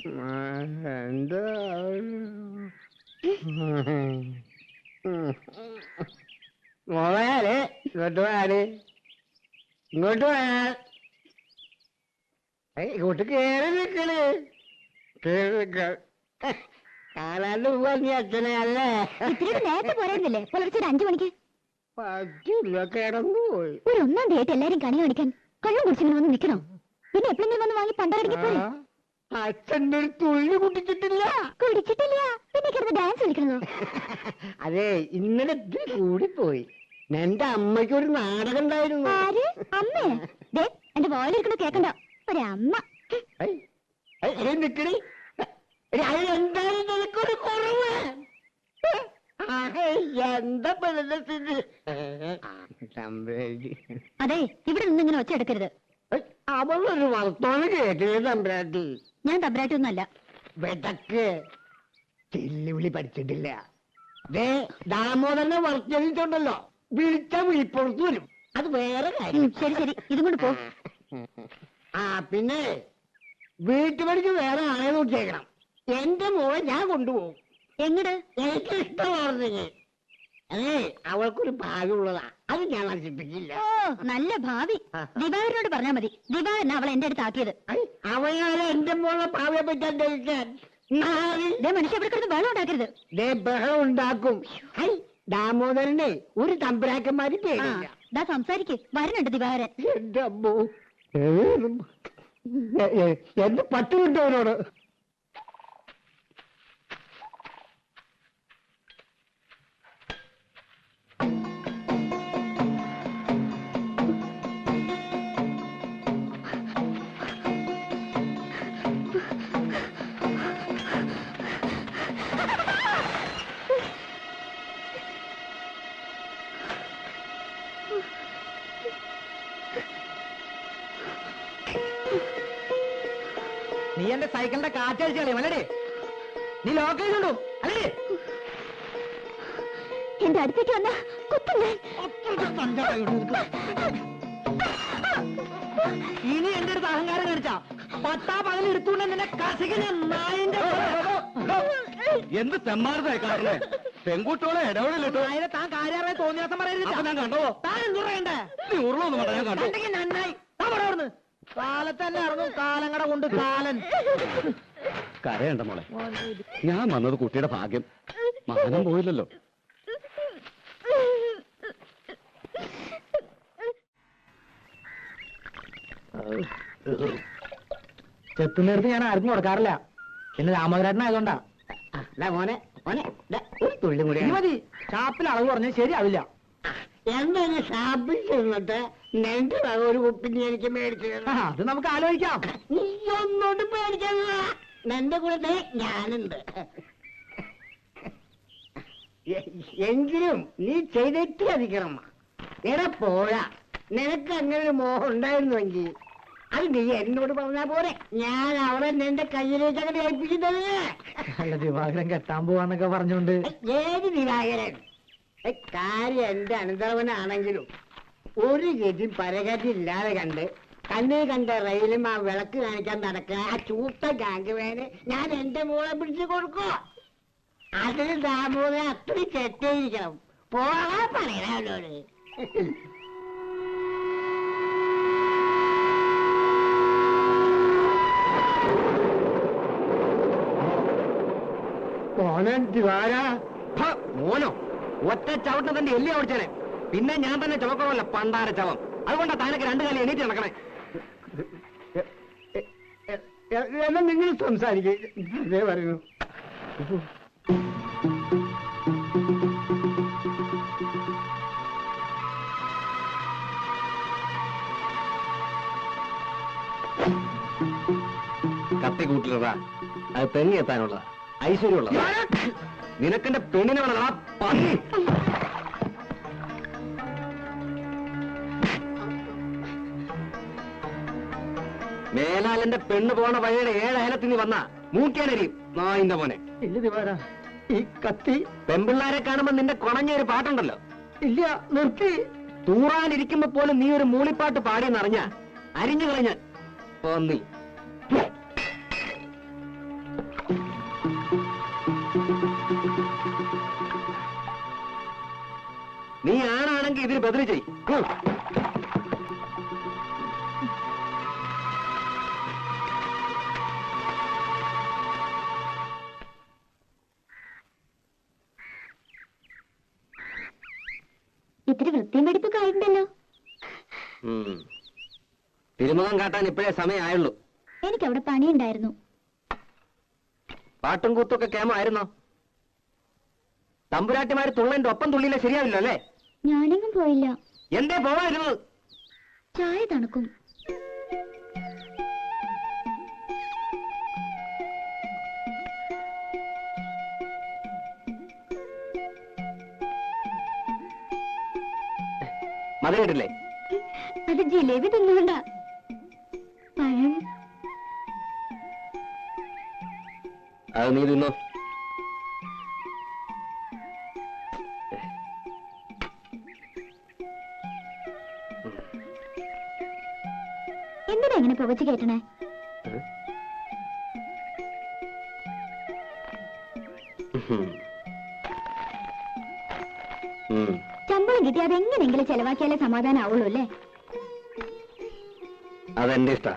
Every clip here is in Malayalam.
എന്താ മോളെ ഇങ്ങോട്ട് പോയാല് ഇങ്ങോട്ട് പോയാ ഇങ്ങോട്ട് കേറി നിക്കണ് കേറി നിക്ക കാണാണ്ട് പോവാ അച്ഛനെ അല്ലേ നേരത്തെ പോരായിരുന്നില്ലേ പുലർച്ചെ 5 മണിക്ക് പറ്റില്ല കിടന്നു പോയി ഒരു 1-ാം തീയതി എല്ലാരും കണി കാണിക്കാൻ കള്ളം കുടിച്ചിങ്ങനെ വന്ന് നിൽക്കണോ പിന്നെ എപ്പോഴെങ്കിലും വന്ന് വാങ്ങി പണ്ടടിക്ക് പോലെ അച്ഛൻ്റെ ഒരു തുള്ളി കുടിച്ചിട്ടില്ല പിന്നെ കിടന്ന് ഡാൻസ് കളിക്കണോ അതെ ഇന്നലെ കൂടിപ്പോയി എന്റെ അമ്മയ്ക്കൊരു നാടകം ഉണ്ടായിരുന്നു ആര് അമ്മേ എന്റെ വോയിലിരിക്കണ കേക്കണ്ട ഒരമ്മ നിക്കണി എന്തായാലും നിനക്കൊരു കുറവ് എന്താ അതെ ഇവിടെ നിന്ന് ഇങ്ങനെ ഒച്ച എടുക്കരുത് അവളൊരു വർത്തമാനം കേട്ടില്ല തമ്പ്രാട്ടി ഞാൻ തമ്പ്രാട്ടി ഒന്നുമല്ല വെടക്ക് ചെല്ലുവിളി പഠിച്ചിട്ടില്ല ദാമോദരനെ വർത്തിച്ചുണ്ടല്ലോ വിളിച്ച വിളിപ്പുറത്ത് വരും അത് വേറെ കാര്യം ശരി ശരി ഇതും കൊണ്ട് പോ പിന്നെ വീട്ടുപടിക്ക് വേറെ ആളെ നോക്കിയേക്കണം എന്റെ മോളെ ഞാൻ കൊണ്ടുപോകും എങ്ങട് എനിക്ക് ഇഷ്ടമാർന്നെങ്കിൽ അതെ അവൾക്കൊരു ഭാവി ഉള്ളതാ അത് ഞാൻ നശിപ്പിക്കില്ല നല്ല ഭാവി ദിവാകരനോട് പറഞ്ഞാ മതി ദിവാകരൻ അവളെ എന്റെ അടുത്ത് ആക്കിയത് അവനാലെ എന്റെ മോളെ ഭാവിയെ പറ്റാൻ ധരിക്കാൻ മനുഷ്യ ഇവിടെ കിടന്ന് വെള്ളം ഉണ്ടാക്കരുത് ബഹളം ഉണ്ടാക്കും ദാമോദരനെ ഒരു തമ്പുരാക്കന്മാര് പേടില്ല സംസാരിക്ക് വരുന്നുണ്ട് ദിവാകരൻ എന്റെ അമ്മോ എന്റെ പട്ട് കിട്ടവനോട് നീ എന്റെ സൈക്കിളിന്റെ കാറ്റടിച്ച് കളയും അല്ലേ നീ ലോക്കലുണ്ടോ അല്ലേ എന്റെ അടുത്തേക്ക് വന്ന ഇനി എന്റെ അടുത്ത് അഹങ്കാരം കാണിച്ചാ പട്ടാ പകൽ എടുത്തുകൊണ്ട് നിന്നെ കസികനെ നായന്റെ എന്ത് തെമ്മാർത്തായി കാണുന്നേ പെൺകുട്ടികളെ ഇടപെടലിട്ടോ അതിനെ താൻ കാര്യമായി തോന്നിയാസം പറയരുത് ഞാൻ കണ്ടോ താൻ എന്തു പറയണ്ടേ നീ ഉരുളൊന്നും വേണ്ട ഞാൻ കണ്ടു നന്നായി താൻ ഇവിടെ അവിടുന്ന് കാലത്തന്നെ ഇറങ്ങും കാലങ്ങട കൊണ്ട് കാലൻ കരയണ്ട മോളെ ഞാൻ വന്നത് കുട്ടിയുടെ ഭാഗ്യം മാനം പോയില്ലല്ലോ ചെത്തുന്നേരത്ത് ഞാൻ ആർക്കും കൊടുക്കാറില്ല പിന്നെ രാമോദരനായതുകൊണ്ടാ മോനെ മോനെ ഒരു തുള്ളി കൂടി മതി ഷാപ്പിൽ അളവ് പറഞ്ഞാൽ ശരിയാവില്ല എന്താണ് ഷാപ്പിൽ ചെന്നിട്ട് നിന്റെ ഒരു കുപ്പിന് എനിക്ക് മേടിച്ചു അത് നമുക്ക് ആലോചിക്കാം നീ ഒന്നോട്ട് പേടിക്കണ്ട നിന്റെ കൂടെ ഞാനുണ്ട് എങ്കിലും നീ ചെയ്തിട്ട് അധികണം എടാ പോരാ നിനക്ക് അങ്ങനെ ഒരു മോഹം ഉണ്ടായിരുന്നുവെങ്കിൽ അത് നീ എന്നോട് പറഞ്ഞാ പോരെ ഞാൻ അവളെ നിന്റെ കയ്യിലേക്ക് അങ്ങനെ ഏൽപ്പിക്കുന്നത് അല്ല ദിവാകരൻ കെട്ടാൻ പോവാന്നൊക്കെ പറഞ്ഞോണ്ട് ഏത് ദിവാകരൻ കാര്യം എന്റെ അനന്തരവനാണെങ്കിലും ഒരു ഗതി പരഗതി ഇല്ലാതെ കണ്ട് കണ്ണിൽ കണ്ട റെയിലും ആ വിളക്ക് കാണിക്കാൻ നടക്കുക ആ ചൂട്ട ഗാംഗുവേന് ഞാൻ എന്റെ മോളെ പിടിച്ചു കൊടുക്കോ അതിന് ദാമോദരൻ അത്രയും കെട്ടിയിരിക്കണം പോകാൻ പറയണവരോട് മോനോ ഒറ്റ ചവിട്ടിന് തന്റെ എല്ലി ഓടിച്ചേനെ പിന്നെ ഞാൻ തന്നെ ചുമക്കണമല്ല പണ്ടാര ചവം അതുകൊണ്ടാ താനൊക്കെ 2 കാലം എണീറ്റ് നടക്കണേ എന്നാ നിങ്ങൾ സംസാരിക്കേ പറയുന്നു കത്തി കൂട്ടിലതാ അത് തെങ്ങി എത്താനുള്ള ഐശ്വര്യമുള്ള നിനക്കെന്റെ പെണ്ണിനെ വേണം ആ പന്നി മേലാലെന്റെ പെണ്ണ് പോണ വഴിയുടെ 7 അയലത്തിൽ നീ വന്ന മൂക്കിയാനരിയും നായിന്റെ മോനെ ഇല്ല ദിവാര ഈ കത്തി പെമ്പിള്ളാരെ കാണുമ്പോ നിന്റെ കുണഞ്ഞൊരു പാട്ടുണ്ടല്ലോ ഇല്ല നിർത്തി തൂറാനിരിക്കുമ്പോ പോലും നീ ഒരു മൂളിപ്പാട്ട് പാടിയെന്നറിഞ്ഞ അരിഞ്ഞു കളഞ്ഞ പന്നി ബദലി ചെയ്. ഇത്തിരി വൃത്തിയും വെടിപ്പൊക്കെ ആയിട്ടുണ്ടല്ലോ. തിരുമുഖം കാട്ടാൻ ഇപ്പോഴേ സമയമായുള്ളൂ. എനിക്കവിടെ പണിയുണ്ടായിരുന്നു. പാട്ടും കൂത്തൊക്കെ കേമായിരുന്നോ? തമ്പുരാട്ടിമാര് തുള്ളന്റെ ഒപ്പം തുള്ളിയില്ല ശരിയാവില്ല അല്ലേ? ഞാനെങ്ങും പോയില്ല. എന്തേ പോവായിരുന്നത്? ചായ തണുക്കും. മതി കേട്ടില്ലേ? അത് ജിലേബി തിന്നുകൊണ്ട. പഴം അത് നീ തിന്നോ. എന്തിനാ ഇങ്ങനെ പുകച്ചു കയറ്റണേ? ശമ്പളം കിട്ടി അതെങ്ങനെങ്കിലും ചെലവാക്കിയാലേ സമാധാനം ആവുള്ളൂ അല്ലേ? അതെന്റെ ഇഷ്ട.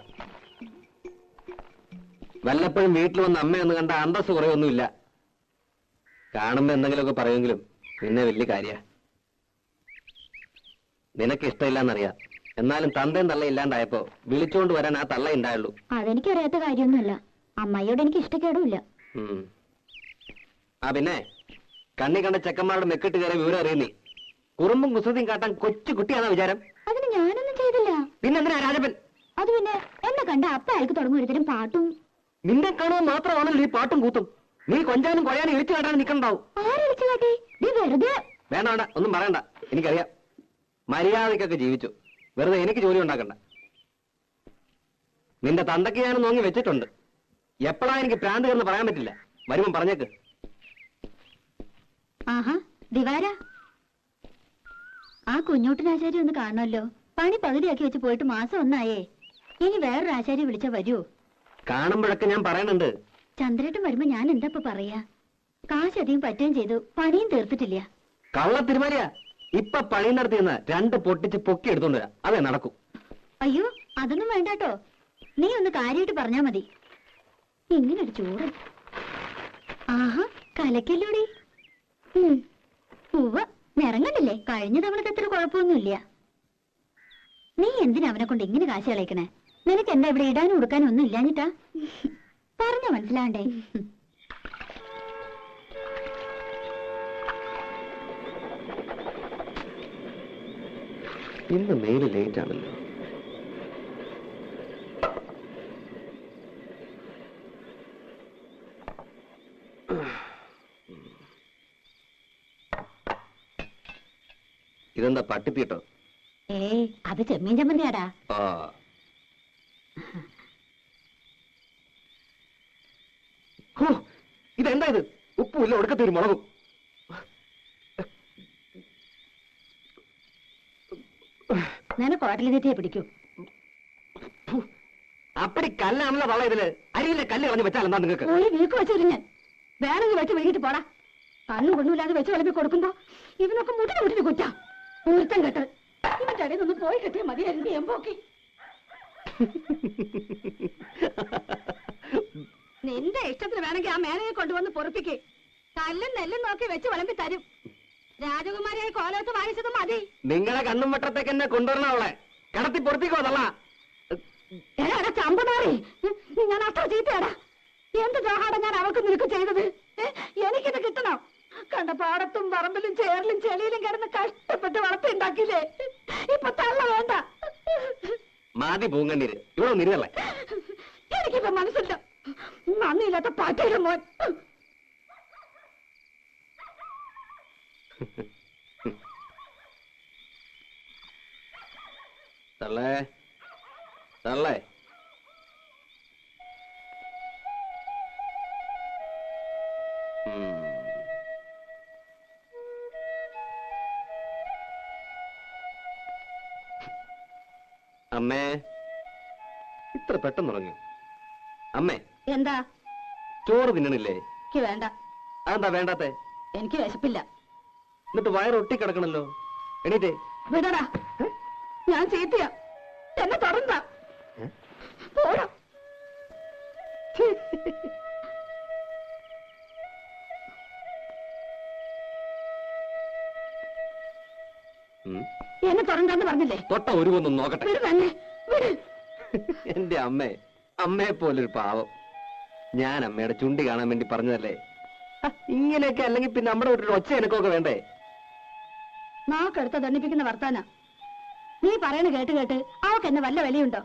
വല്ലപ്പോഴും വീട്ടിൽ വന്ന് അമ്മയൊന്ന് കണ്ട അന്തസ് കുറയൊന്നുമില്ല. കാണുമ്പോ എന്തെങ്കിലുമൊക്കെ പറയുമെങ്കിലും പിന്നെ വലിയ കാര്യ. നിനക്ക് ഇഷ്ടമില്ലാന്നറിയാം. എന്നാലും തന്തയും തള്ള ഇല്ലാണ്ടായപ്പോ വിളിച്ചോണ്ട് വരാൻ ആ തള്ള ഉണ്ടായുള്ളൂ. അതെനിക്കറിയാത്ത കാര്യമൊന്നുമല്ല. അമ്മയോട് എനിക്ക് ഇഷ്ടക്കേടുമില്ല. ആ പിന്നെ കണ്ണി കണ്ട ചെക്കന്മാരുടെ മെക്കിട്ട് കയറി വിവരം അറിയുന്നേ. കുറുമ്പും കുസൃതിയും കാട്ടാൻ കൊച്ചു കുട്ടിയാണോ വിചാരം? അതിന് ഞാനൊന്നും ചെയ്തില്ല. പിന്നെന്തിനാ രാജപ്പൻ? അത് പിന്നെ എന്നെ കണ്ട അപ്പ അയാൾക്ക് തുടങ്ങും ഒരുതരം പാട്ടും. നിന്നെ കാണുക മാത്രമാണല്ലോ ഈ പാട്ടും കൂത്തും. നീ കൊഞ്ചാനും കൊയാനും ഇളിച്ചു കാട്ടാൻ നിൽക്കണ്ടാവും. ആരടിച്ചു കാട്ടി? നീ വെറുതെ. വേണ്ട വേണ്ട, ഒന്നും പറയണ്ട. എനിക്കറിയാം. മര്യാദയ്ക്കൊക്കെ ജീവിച്ചു. വെറുതെ എനിക്ക് ജോലി ഉണ്ടാക്കണ്ട. നിന്റെ തന്തയ്ക്ക് ഞാൻ നോങ്ങി വെച്ചിട്ടുണ്ട്. എപ്പോഴാ എനിക്ക് പ്രാന്ത് എന്ന് പറയാൻ പറ്റില്ല. വരുമ്പം പറഞ്ഞേക്ക്. ആഹാ ദിവാര, ആ കുഞ്ഞോട്ടനാശാരി ഒന്ന് കാണണമല്ലോ. പണി പകുതിയാക്കി വെച്ച് പോയിട്ട് മാസം ഒന്നായേ. ഇനി വേറൊരു ആശാരി വിളിച്ചാ വരൂ? കാണുമ്പോഴൊക്കെ ഞാൻ പറയണുണ്ട്. ചന്ദ്രേട്ടൻ വരുമ്പോ ഞാൻ എന്താ പറയാ? കാശ് അധികം പറ്റുകയും ചെയ്തു, പണിയും തീർത്തിട്ടില്ല. കള്ള തിരുമാലിയാ. ഇപ്പൊ പണി നടത്തിയെന്ന് 2 പൊട്ടിച്ച് പൊക്കി എടുത്തോണ്ട് വരാം. അതേ നടക്കൂ. അയ്യോ അതൊന്നും വേണ്ടാട്ടോ. നീ ഒന്ന് കാര്യമായിട്ട് പറഞ്ഞാ മതി. ഇങ്ങനൊരു ചൂട്. ആഹാ കലക്കല്ലോടി. പൂവ നിറങ്ങണ്ടില്ലേ? കഴിഞ്ഞ തവണത്തെ അത്ര കുഴപ്പമൊന്നുമില്ല. നീ എന്തിനാ അവനെ കൊണ്ട് ഇങ്ങനെ കാശ് കളയിക്കണേ? നിനക്ക് എന്താ ഇവിടെ ഇടാനും ഉടുക്കാനും ഒന്നും ഇല്ലാഞ്ഞിട്ടാ? പറഞ്ഞ മനസ്സിലാണ്ടേ? ഇന്ന് മെയിൽ ലേറ്റ് ആണല്ലോ. ഇതെന്താ പട്ടിത്തീട്ടോ? ഏയ് അത് ചെമ്മീൻ ചമ്മന്തിയാടാ. ആ ഇതെന്താ ഇത്? ഉപ്പുമില്ല, ഒടുക്കത്തൊരു മുളകും. നിനക്ക് ഹോട്ടലിൽ തെറ്റിയെ പിടിക്കൂ. അപ്പടി കല്ലാണല്ലോ തള്ള ഇതില്. അരിയിലെ കല്ല് കളഞ്ഞ് വെച്ചാൽ എന്താ നിങ്ങൾക്ക്? ഒരു വീക്ക് വെച്ചു ഞാൻ വേണമെങ്കിൽ വെച്ച് വിളിക്കിട്ട് പോടാ. കണ്ണും കൊണ്ണുമില്ലാതെ വെച്ച് വിളമ്പി കൊടുക്കുമ്പോ ഇവനൊക്കെ മുട്ടിന് കുറ്റാ. പൂർത്തം കെട്ട് ഇവന്റെ ഇടയിൽ നിന്ന് പോയി കിട്ടിയ മതിയായിരുന്നു എമ്പോക്കി. നിന്റെ ഇഷ്ടത്തിന് വേണമെങ്കിൽ ആ മേനയെ കൊണ്ടുവന്ന് പൊറപ്പിക്ക്. കല്ലും നെല്ലും നോക്കി വെച്ച് വിളമ്പി തരും. രാജകുമാരിയായി കോലത്ത് വായിച്ചതും മതി. നിങ്ങളെ കണ്ണും വട്ടത്തേക്ക് എന്നെ കൊണ്ടുവരണ അവളെ കടത്തി പൊറപ്പിക്കോ തള്ള. എടാ ചമ്പനാറി, ഞാൻ അത്ര ചീത്തയാടാ. എന്ത് ദ്രോഹാടാ ഞാൻ അവൾക്ക് നിനക്ക് ചെയ്തത്? എനിക്കിത് കിട്ടണം. കണ്ട പാടത്തും പറമ്പിലും ചേറിലും ചെളിയിലും കിടന്ന് കഷ്ടപ്പെട്ട് വളർത്തിണ്ടാക്കിയില്ലേ? ഇപ്പൊ തള്ള വേണ്ട. മാതി പൂങ്കണ്ണീര് ഇവിടെ നിരുതല്ലേ? എനിക്കിപ്പോ മനസ്സില്ല. നന്ദിയില്ലാത്ത പാറ്റയുടെ മോൻ. തള്ളേ തള്ളേ, അമ്മേ ഇത്ര പെട്ടെന്ന് തുടങ്ങി. അമ്മേ എന്താ? ചോറ് തിന്നണില്ലേ? എനിക്ക് വേണ്ട. അതെന്താ വേണ്ടാത്തെ? എനിക്ക് വിശപ്പില്ല. എന്നിട്ട് വയറ് ഒട്ടിക്കിടക്കണല്ലോ. എണീറ്റേ. വിടടാ, ഞാൻ ചീത്തയാ, എന്നെ തുടർന്ന പോടാ. എന്നെ തുടർന്നാന്ന് പറഞ്ഞില്ലേ? തൊട്ട ഒരുവൊന്നും നോക്കട്ടെ. വിട് തന്നെ, വിട്. എന്റെ അമ്മയെ പോലൊരു പാവം. ഞാൻ അമ്മയുടെ ചുണ്ടി കാണാൻ വേണ്ടി പറഞ്ഞതല്ലേ. ഇങ്ങനെയൊക്കെ അല്ലെങ്കിൽ പിന്നെ നമ്മുടെ വീട്ടിൽ ഒച്ച എനക്കൊക്കെ വേണ്ടേ? നാക്കെടുത്ത ദണ്ണിപ്പിക്കുന്ന വർത്താന നീ പറയണ കേട്ട് കേട്ട് അവക്ക് എന്നെ വല്ല വിലയുണ്ടോ?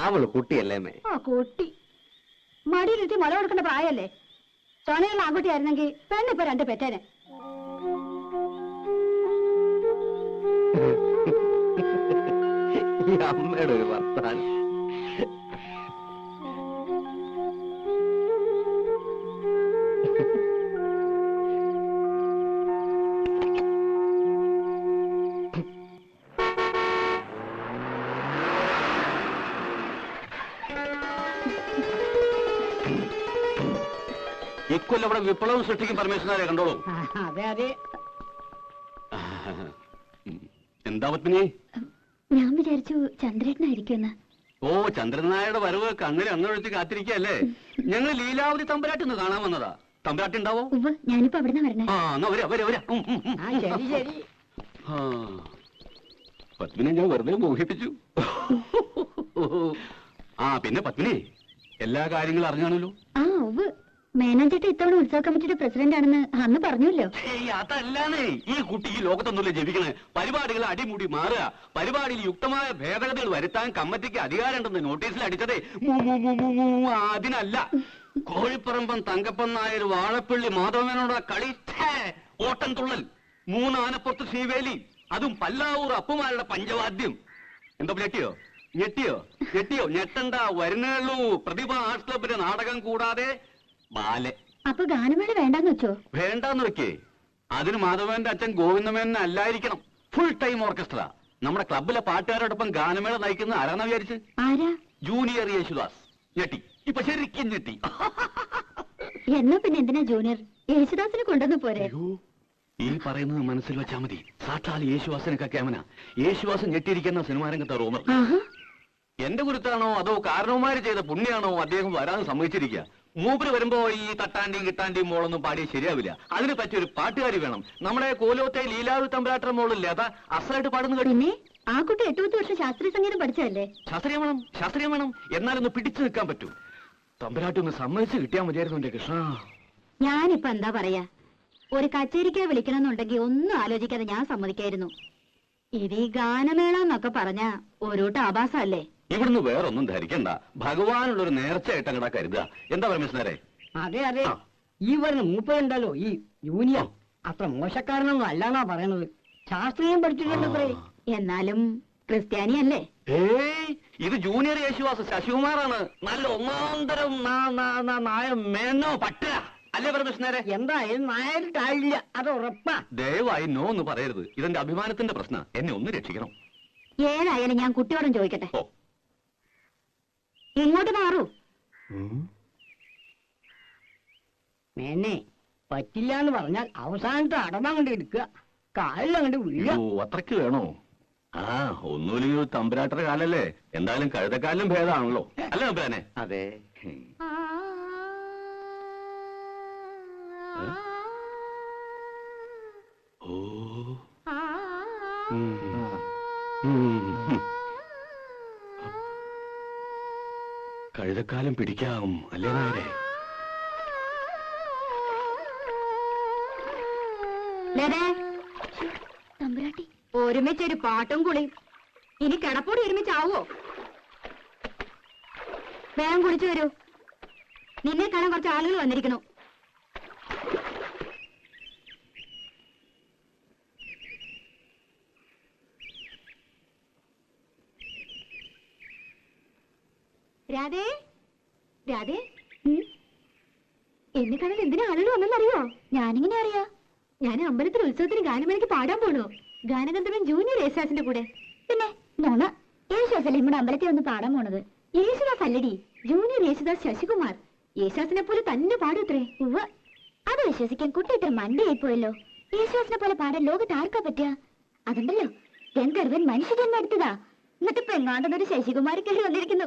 അവള് കുട്ടിയല്ലേ അമ്മേ. ആ കുട്ടി മടിയിലിട്ട് മുല കൊടുക്കേണ്ട പ്രായല്ലേ? ചൊണയുള്ള ആൺകുട്ടിയായിരുന്നെങ്കിൽ പെണ്ണിപ്പോ 2 പെറ്റേനെ. ഈ അമ്മയുടെ ഒരു വർത്താനം. ഇക്കൊല്ലം ഇവിടെ വിപ്ലവം സൃഷ്ടിക്കും പരമേശ്വരനെ കണ്ടോളൂ. അതെ അതെ. എന്താ പത്മിനി? ഞാൻ വിചാരിച്ചു ചന്ദ്രേട്ടനായിരിക്കുമെന്ന്. ഓ, ചന്ദ്രനായുടെ വരവ് കണ്ണിൽ അന്നൊഴിച്ച് കാത്തിരിക്കല്ലേ. ഞങ്ങൾ ലീലാവതി തമ്പുരാട്ടിന്ന് കാണാൻ വന്നതാ. തമ്പുരാട്ടി ഉണ്ടാവോ? ഞാനിപ്പോ അവിടെ വരണേ. ആ, എന്നാ വരാ വരാ വരാ. ശരി ശരി. പത്മിനെ ഞാൻ വെറുതെ മോഹിപ്പിച്ചു. ആ, പിന്നെ പത്മിനി എല്ലാ കാര്യങ്ങളും അറിഞ്ഞാണല്ലോ. മേനോൻചേട്ടൻ ഇത്തവണ ഉത്സവ കമ്മിറ്റിയുടെ പ്രസിഡന്റ് ആണെന്ന് അന്ന് പറഞ്ഞല്ലോ. അതല്ലാന്നേ, ഈ കുട്ടി ഈ ലോകത്തൊന്നുമില്ല ജപിക്കണേ. പരിപാടികൾ അടിമുടി മാറുക, പരിപാടിയിൽ യുക്തമായ ഭേദഗതികൾ വരുത്താൻ കമ്മിറ്റിക്ക് അധികാരമുണ്ടെന്ന് നോട്ടീസിൽ അടിച്ചതേ അതിനല്ല. കോഴിപ്പറമ്പൻ തങ്കപ്പൻ നായർ വാഴപ്പള്ളി മാധവനോട് കളി, ഓട്ടം തുള്ളൽ, 3 ആനപ്പുറത്ത് ശ്രീവേലി, അതും പല്ലാവൂർ അപ്പുമാരുടെ പഞ്ചവാദ്യം. എന്താ ഞെട്ടിയോ? ഞെട്ടിയോ? ഞെട്ടിയോ? ഞെട്ടണ്ട, വരുന്നുള്ളൂ. പ്രതിഭ ആർട്സ് ക്ലബിന്റെ നാടകം കൂടാതെ ബാലെ. അപ്പൊ ഗാനമേള വേണ്ടാന്ന് വെച്ചോ? വേണ്ടാന്ന് വെക്കേ. അതിന് മാധവന്റെ അച്ഛൻ ഗോവിന്ദമേനൻ അല്ലായിരിക്കണം. Full time orchestra. നമ്മുടെ ക്ലബിലെ പാട്ടുകാരോടൊപ്പം ഗാനമേള നയിക്കുന്ന ആരാന്ന് വിചാരിച്ച്? ആരാ? ജൂനിയർ യേശുദാസ്. ഞെട്ടി, ഇപ്പൊ ശരിക്കും ഞെട്ടി. എന്നാ പിന്നെ എന്തിനാ ജൂനിയർ? യേശുദാസിനെ കൊണ്ടുവന്ന് പോരെ? ഈ പറയുന്നത് മനസ്സിൽ വെച്ചാ മതി. സാക്ഷാൽ യേശുദാസിനൊക്കെ ക്യാമന. യേശുദാസ് ഞെട്ടിയിരിക്കുന്ന സിനിമാരംഗത്തെ റൂമർ. എന്റെ കുരുത്താണോ അതോ കാരണവന്മാര് ചെയ്ത പുണ്യാണോ അദ്ദേഹം വരാൻ സമ്മതിച്ചിരിക്കുക. മൂപ്പര് വരുമ്പോ ഈ തട്ടാണ്ടിയും കിട്ടാണ്ടിയും മോളൊന്നും പാടിയ ശരിയാവില്ല. അതിന് പറ്റിയൊരു പാട്ടുകാരി വേണം. നമ്മുടെ കോലോത്തെ ലീലാവതി തമ്പുരാട്ട മോളില്ലേ, അതാ അസലായിട്ട് പാടുന്നു കേട്ടു. പിന്നെ ആ കുട്ടി 8-10 വർഷം ശാസ്ത്രീയ സംഗീതം പഠിച്ചതല്ലേ? ശാസ്ത്രീയം വേണം, ശാസ്ത്രീയം വേണം. എന്നാലൊന്ന് പിടിച്ചു നിൽക്കാൻ പറ്റൂ. തമ്പുരാട്ടി ഒന്ന് സമ്മതിച്ച് കിട്ടിയാ മതിയായിരുന്നു എന്റെ കൃഷ്ണ. ഞാനിപ്പോ എന്താ പറയാ, ഒരു കച്ചേരിക്ക് വിളിക്കണമെന്നുണ്ടെങ്കിൽ ഒന്നും ആലോചിക്കാതെ ഞാൻ സമ്മതിക്കായിരുന്നു. ഇത് ഈ ഗാനമേള എന്നൊക്കെ പറഞ്ഞ ഓരോട്ട് ആഭാസല്ലേ. ഇവിടുന്ന് വേറൊന്നും ധരിക്കണ്ട. ഭഗവാനുള്ളൊരു നേർച്ചയായിട്ട് അങ്ങടാ കരുതുക. എന്താ പരമേശ്വരേ? അതെ അതെ. ഈ വരുന്ന മൂപ്പരുണ്ടല്ലോ, ഈ ജൂനിയർ, അത്ര മോശക്കാരനൊന്നും അല്ലാന്നാ പറയണത്. ശാസ്ത്രീയം പഠിച്ചിട്ടുണ്ടത്രേ. എന്നാലും ക്രിസ്ത്യാനിയല്ലേ? ഏയ്, ഇത് ജൂനിയർ യേശുദാസ് ശശികുമാറാണ്. നല്ല ഒന്നാന്തരം നായ മേനോ പട്ട അല്ലേ പരമേശ്വരേ? എന്തായാലും നായർ താഴില്ല, അത് ഉറപ്പാ. ദയവായി നോ എന്ന് പറയരുത്. ഇതെന്റെ അഭിമാനത്തിന്റെ പ്രശ്നം. എന്നെ ഒന്ന് രക്ഷിക്കണം. ഏതായാലും ഞാൻ കുട്ടിയോടും ചോദിക്കട്ടെ. ഓ, ഇങ്ങോട്ട് മാറൂ. മേനെ പറ്റില്ല എന്ന് പറഞ്ഞാൽ അവസാനത്തെ അടമങ്ങണ്ട് എടുക്കുക, കാലിലങ്ങണ്ട് വീഴുക. അത്രയ്ക്ക് വേണോ? ആ, ഒന്നുമില്ലെങ്കിൽ തമ്പുരാട്ടര കാലല്ലേ. എന്തായാലും കഴുതക്കാലിലും ഭേദമാണല്ലോ അല്ലേ തമ്പുരാനെ? അതെ. ഓ, കഴുതക്കാലം പിടിക്കാം അല്ലേ നായരെ? തമ്പുരാട്ടി, ഒരുമിച്ചൊരു പാട്ടും കുളിയും. ഇനി കിടപ്പോടി ഒരുമിച്ചാവോ? വേഗം കുളിച്ചു വരൂ. നിന്നെ കാണാൻ കുറച്ച് ആളുകൾ വന്നിരിക്കണു. രാധേ, രാധേ, എന്നെ കാണാൻ എന്തിനാ ആളുകൾ വന്നെന്നറിയോ? ഞാനിങ്ങനെ അറിയാ. ഞാൻ അമ്പലത്തിൽ ഉത്സവത്തിന് ഗാനമേളയ്ക്ക് പാടാൻ പോണു. ഗാനഗന്ധർവൻ ജൂനിയർ യേശുദാസിന്റെ കൂടെ. പിന്നെ നോണ, യേശുദാസല്ലേ നമ്മുടെ അമ്പലത്തിൽ വന്ന് പാടാൻ പോണത്? യേശുദാസ് അല്ലടി, ജൂനിയർ യേശുദാസ് ശശികുമാർ. യേശുദാസിനെ പോലെ തന്നെ പാടൂത്രേ. ഉവ്വ, അത് വിശ്വസിക്കാൻ കുട്ടി ഇത്ര മണ്ടയായി പോയല്ലോ. യേശുദാസിനെ പോലെ പാടാൻ ലോകത്ത് ആർക്കാ പറ്റുക? അതുണ്ടല്ലോ, ഗന്ധർവൻ മനുഷ്യജന്മം എടുത്തതാ. എന്നിട്ട് പെങ്ങാണ്ടെന്നൊരു ശശികുമാരി കയറി വന്നിരിക്കുന്നു.